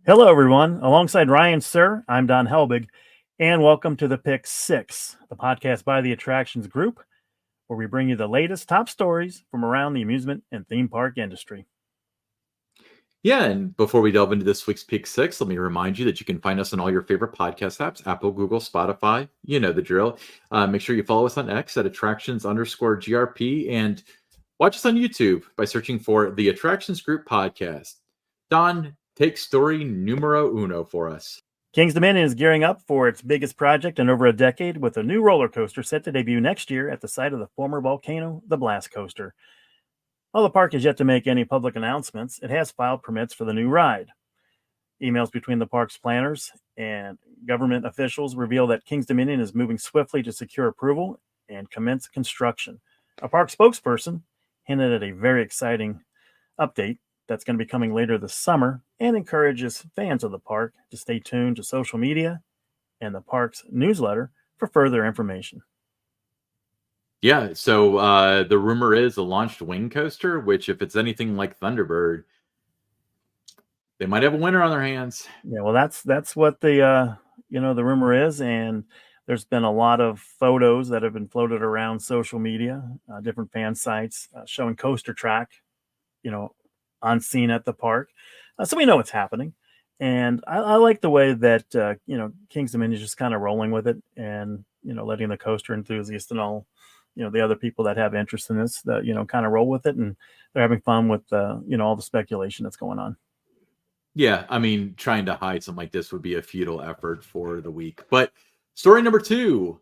Hello, everyone. Alongside Ryan Sir, I'm Don Helbig, and welcome to the Pick Six, the podcast by the Attractions Group, where we bring you the latest top stories from around the amusement and theme park industry. Yeah, and before we delve into this week's Pick Six, let me remind you that you can find us on all your favorite podcast apps: Apple, Google, Spotify. You know the drill. Make sure you follow us on X at attractions_GRP and watch us on YouTube by searching for the Attractions Group Podcast. Don, take story numero uno for us. Kings Dominion is gearing up for its biggest project in over a decade with a new roller coaster set to debut next year at the site of the former volcano, the Blast Coaster. While the park has yet to make any public announcements, it has filed permits for the new ride. Emails between the park's planners and government officials reveal that Kings Dominion is moving swiftly to secure approval and commence construction. A park spokesperson hinted at a very exciting update that's going to be coming later this summer and encourages fans of the park to stay tuned to social media and the park's newsletter for further information. Yeah, so the rumor is a launched wing coaster, which, if it's anything like Thunderbird, they might have a winner on their hands. Yeah, well, that's what the the rumor is, and there's been a lot of photos that have been floated around social media, different fan sites showing Coaster Track, on scene at the park, so we know what's happening. And I like the way that Kings Dominion is just kind of rolling with it, and letting the coaster enthusiasts and all the other people that have interest in this that kind of roll with it, and they're having fun with all the speculation that's going on. Yeah, I mean, trying to hide something like this would be a futile effort for the week. But story number two.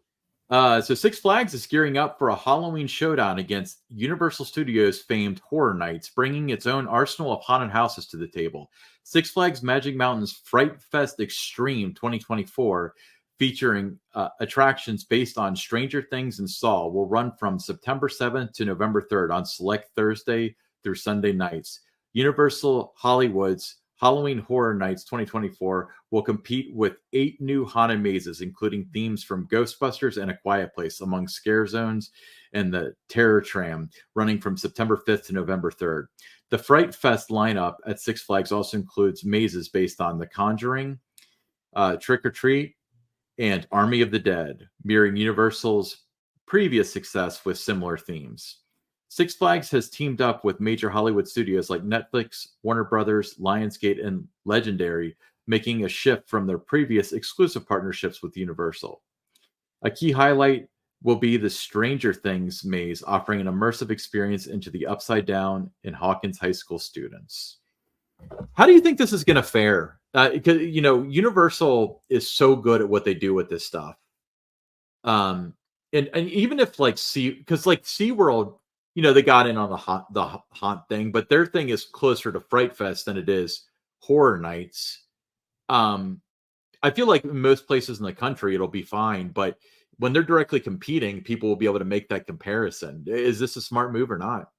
So Six Flags is gearing up for a Halloween showdown against Universal Studios' famed Horror Nights, bringing its own arsenal of haunted houses to the table. Six Flags Magic Mountain's Fright Fest Extreme 2024, featuring attractions based on Stranger Things and Saw, will run from September 7th to November 3rd on select Thursday through Sunday nights. Universal Hollywood's Halloween Horror Nights 2024 will compete with 8 new haunted mazes, including themes from Ghostbusters and A Quiet Place, among Scare Zones and the Terror Tram, running from September 5th to November 3rd. The Fright Fest lineup at Six Flags also includes mazes based on The Conjuring, Trick or Treat, and Army of the Dead, mirroring Universal's previous success with similar themes. Six Flags has teamed up with major Hollywood studios like Netflix, Warner Brothers, Lionsgate, and Legendary, making a shift from their previous exclusive partnerships with Universal. A key highlight will be the Stranger Things maze, offering an immersive experience into the Upside Down and Hawkins High School students. How do you think this is going to fare? Because Universal is so good at what they do with this stuff. And even if because SeaWorld, they got in on the haunt thing, but their thing is closer to Fright Fest than it is Horror Nights. I feel like in most places in the country it'll be fine, but when they're directly competing, people will be able to make that comparison. Is this a smart move or not?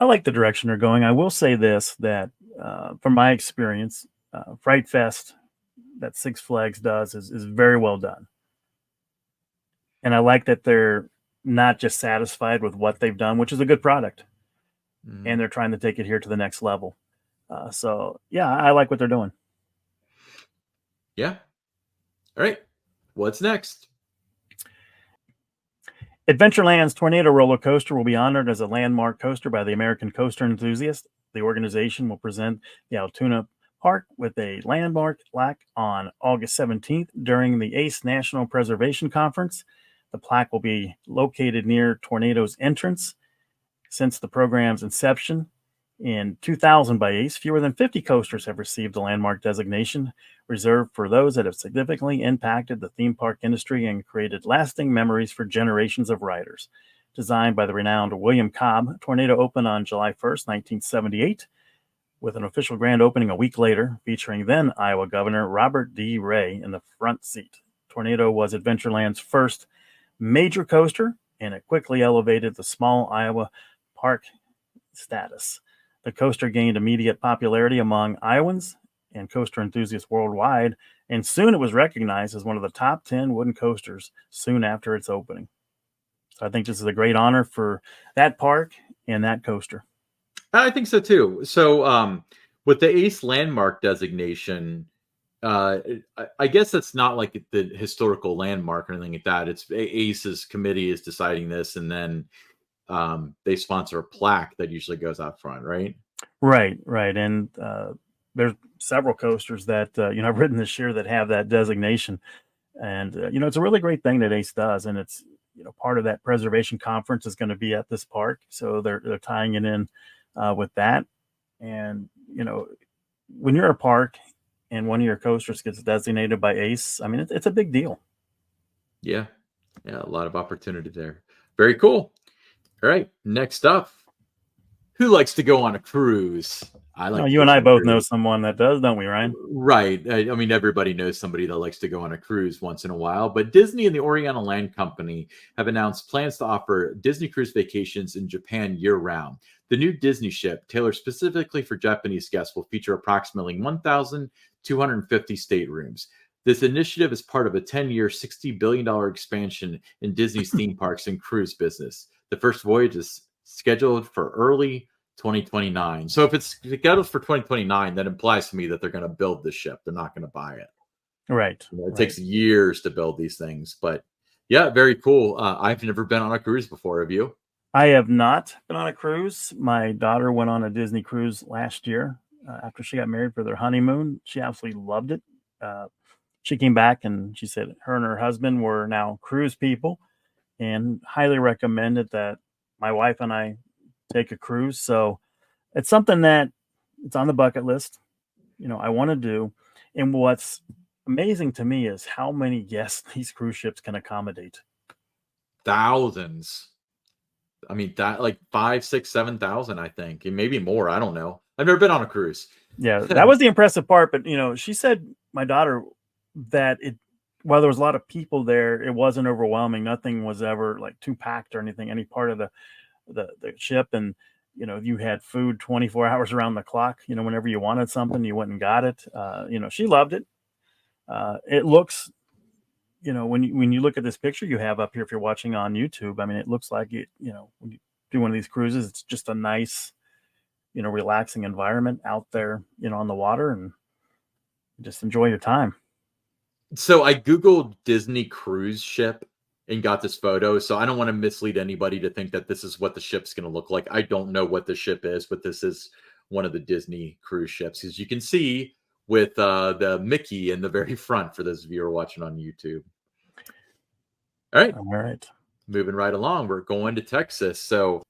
I like the direction they're going. I will say this, that from my experience, Fright Fest that Six Flags does is very well done. And I like that they're not just satisfied with what they've done, which is a good product, and they're trying to take it here to the next level. So yeah, I like what they're doing. Yeah. All right. What's next? Adventureland's Tornado roller coaster will be honored as a landmark coaster by the American Coaster Enthusiast. The organization will present the Altoona Park with a landmark plaque on August 17th during the ACE National Preservation Conference. The plaque will be located near Tornado's entrance. Since the program's inception in 2000 by ACE, fewer than 50 coasters have received the landmark designation, reserved for those that have significantly impacted the theme park industry and created lasting memories for generations of riders. Designed by the renowned William Cobb, Tornado opened on July 1st, 1978, with an official grand opening a week later, featuring then Iowa Governor Robert D. Ray in the front seat. Tornado was Adventureland's first major coaster, and it quickly elevated the small Iowa park status. The coaster gained immediate popularity among Iowans and coaster enthusiasts worldwide, and soon it was recognized as one of the top 10 wooden coasters soon after its opening. So I think this is a great honor for that park and that coaster. I think so too. So with the ACE landmark designation, I guess that's not like the historical landmark or anything like that. It's ACE's committee is deciding this, and then they sponsor a plaque that usually goes out front, right? Right, right. And there's several coasters that I've ridden this year that have that designation, and it's a really great thing that ACE does, and it's part of that preservation conference is going to be at this park, so they're tying it in with that. And when you're a park and one of your coasters gets designated by ACE, I mean it's a big deal. Yeah, yeah, a lot of opportunity there. Very cool. All right, next up, who likes to go on a cruise? I No, like to you go and on I a both know cruise. someone that does, don't we, Ryan? Right. I mean, everybody knows somebody that likes to go on a cruise once in a while, but Disney and the Oriental Land Company have announced plans to offer Disney cruise vacations in Japan year round. The new Disney ship, tailored specifically for Japanese guests, will feature approximately 1,250 staterooms. This initiative is part of a 10-year, $60 billion expansion in Disney's theme parks and cruise business. The first voyage is scheduled for early 2029. So if it's scheduled for 2029, that implies to me that they're going to build the ship. They're not going to buy it. Right, It right. takes years to build these things, but yeah, very cool. I've never been on a cruise before. Have you? I have not been on a cruise. My daughter went on a Disney cruise last year after she got married for their honeymoon. She absolutely loved it. Uh, she came back and she said her and her husband were now cruise people and highly recommended that my wife and I take a cruise. So it's something that it's on the bucket list. I want to do. And what's amazing to me is how many guests these cruise ships can accommodate. Thousands. I mean, that like 5, 6, 7,000, I think, and maybe more. I don't know. I've never been on a cruise. Yeah, that was the impressive part. But she said, my daughter, that while there was a lot of people there, it wasn't overwhelming. Nothing was ever like too packed or anything. Any part of the ship, and you had food 24 hours around the clock. Whenever you wanted something, you went and got it. She loved it. It looks, when you look at this picture you have up here, if you're watching on YouTube, I mean, it looks like it. When you do one of these cruises, it's just a nice, relaxing environment out there, on the water, and just enjoy your time. So I Googled Disney cruise ship and got this photo. So I don't want to mislead anybody to think that this is what the ship's going to look like. I don't know what the ship is, but this is one of the Disney cruise ships. As you can see with the Mickey in the very front for those of you who are watching on YouTube. All right, All right. moving right along. We're going to Texas. So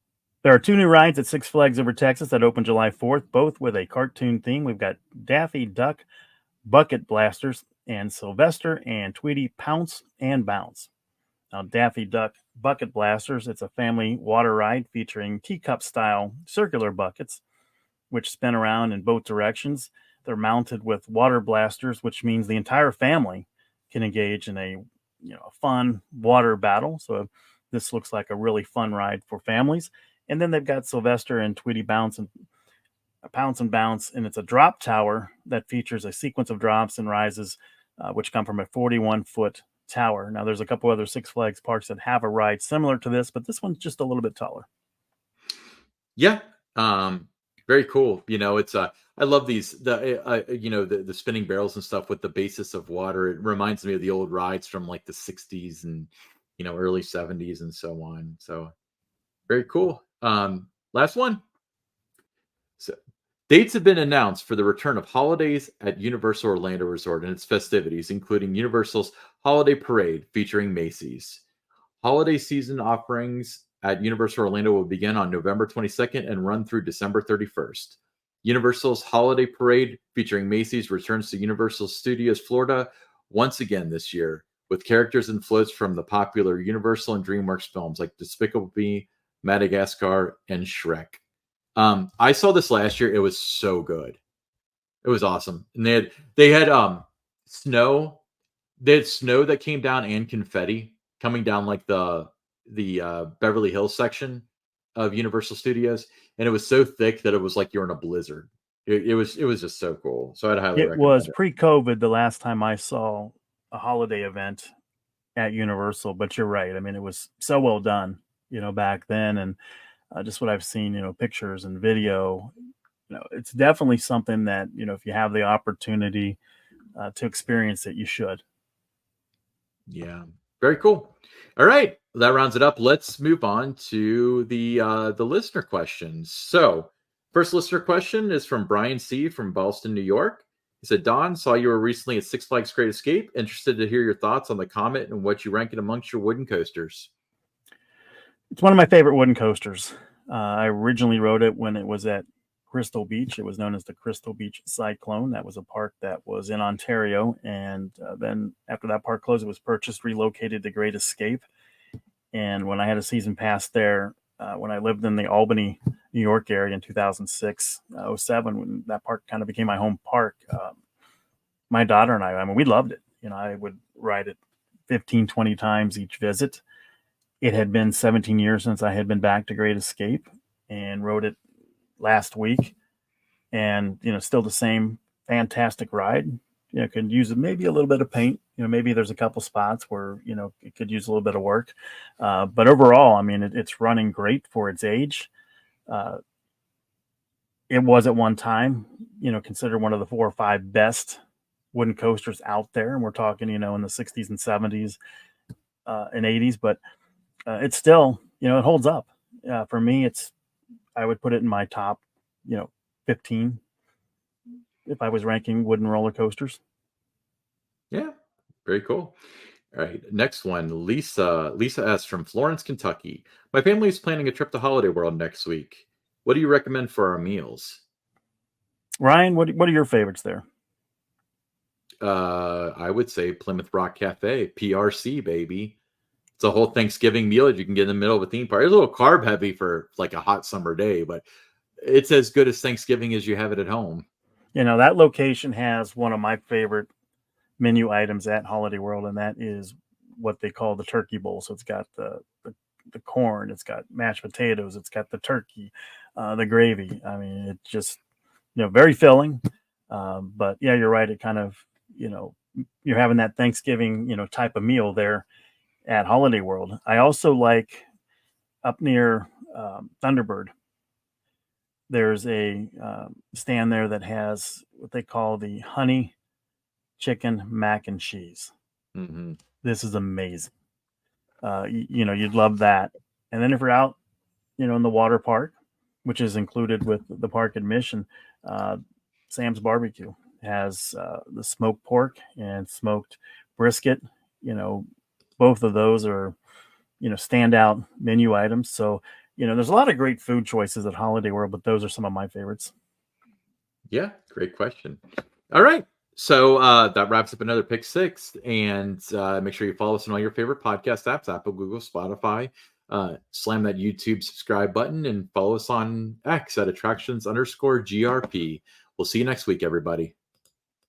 There are two new rides at Six Flags Over Texas that open July 4th, both with a cartoon theme. We've got Daffy Duck Bucket Blasters and Sylvester and Tweety Pounce and Bounce. Now, Daffy Duck Bucket Blasters, it's a family water ride featuring teacup-style circular buckets, which spin around in both directions. They're mounted with water blasters, which means the entire family can engage in a fun water battle. So this looks like a really fun ride for families. And then they've got Sylvester and Tweety Bounce and Pounce and Bounce, and it's a drop tower that features a sequence of drops and rises, which come from a 41-foot tower. Now, there's a couple other Six Flags parks that have a ride similar to this, but this one's just a little bit taller. yeah, very cool. It's I love these the spinning barrels and stuff with the basis of water. It reminds me of the old rides from like the 60s and early 70s and so on. So very cool. Last one. So dates have been announced for the return of holidays at Universal Orlando Resort and its festivities, including Universal's Holiday Parade featuring Macy's. Holiday season offerings at Universal Orlando will begin on November 22nd and run through December 31st. Universal's Holiday Parade featuring Macy's returns to Universal Studios Florida once again this year with characters and floats from the popular Universal and DreamWorks films like Despicable Me, Madagascar, and Shrek. I saw this last year. It was so good. It was awesome. And they had snow. They had snow that came down and confetti coming down like the Beverly Hills section of Universal Studios, and it was so thick that it was like you're in a blizzard. It was just so cool. So I'd highly It recommend was it. pre-COVID the last time I saw a holiday event at Universal, but you're right. I mean, it was so well done, back then, and just what I've seen, pictures and video. it's definitely something that, if you have the opportunity to experience it, you should. Yeah, very cool. All right, well, that rounds it up. Let's move on to the listener questions. So, first listener question is from Brian C. from Boston, New York. He said, "Don, saw you were recently at Six Flags Great Escape. Interested to hear your thoughts on the Comet and what you rank it amongst your wooden coasters." It's one of my favorite wooden coasters. I originally rode it when it was at Crystal Beach. It was known as the Crystal Beach Cyclone. That was a park that was in Ontario. And then after that park closed, it was purchased, relocated to Great Escape. And when I had a season pass there, when I lived in the Albany, New York area in 2006, 07, when that park kind of became my home park, my daughter and I mean, we loved it. I would ride it 15, 20 times each visit. It had been 17 years since I had been back to Great Escape and rode it last week. And, still the same fantastic ride. Could use maybe a little bit of paint. Maybe there's a couple spots where, it could use a little bit of work. But overall, I mean, it's running great for its age. It was at one time, considered one of the 4 or 5 best wooden coasters out there. And we're talking, in the 60s and 70s and 80s. But it's still, it holds up. For me, I would put it in my top, 15 if I was ranking wooden roller coasters. Yeah, very cool. All right, next one, Lisa S. from Florence, Kentucky. My family is planning a trip to Holiday World next week. What do you recommend for our meals? Ryan, what are your favorites there? I would say Plymouth Rock Cafe, PRC, baby. It's a whole Thanksgiving meal that you can get in the middle of a theme park. It's a little carb heavy for like a hot summer day, but it's as good as Thanksgiving as you have it at home. That location has one of my favorite menu items at Holiday World, and that is what they call the turkey bowl. So it's got the corn, it's got mashed potatoes, it's got the turkey, the gravy. I mean, it's just, very filling. But yeah, you're right. It kind of, you're having that Thanksgiving, type of meal there at Holiday World. I also like up near Thunderbird. There's a stand there that has what they call the honey chicken mac and cheese. Mm-hmm. This is amazing. You'd love that. And then if you're out, in the water park, which is included with the park admission, Sam's Barbecue has the smoked pork and smoked brisket. Both of those are, standout menu items. So, there's a lot of great food choices at Holiday World, but those are some of my favorites. Yeah, great question. All right. So that wraps up another Pick Six. And make sure you follow us on all your favorite podcast apps, Apple, Google, Spotify. Slam that YouTube subscribe button and follow us on X at attractions_GRP. We'll see you next week, everybody.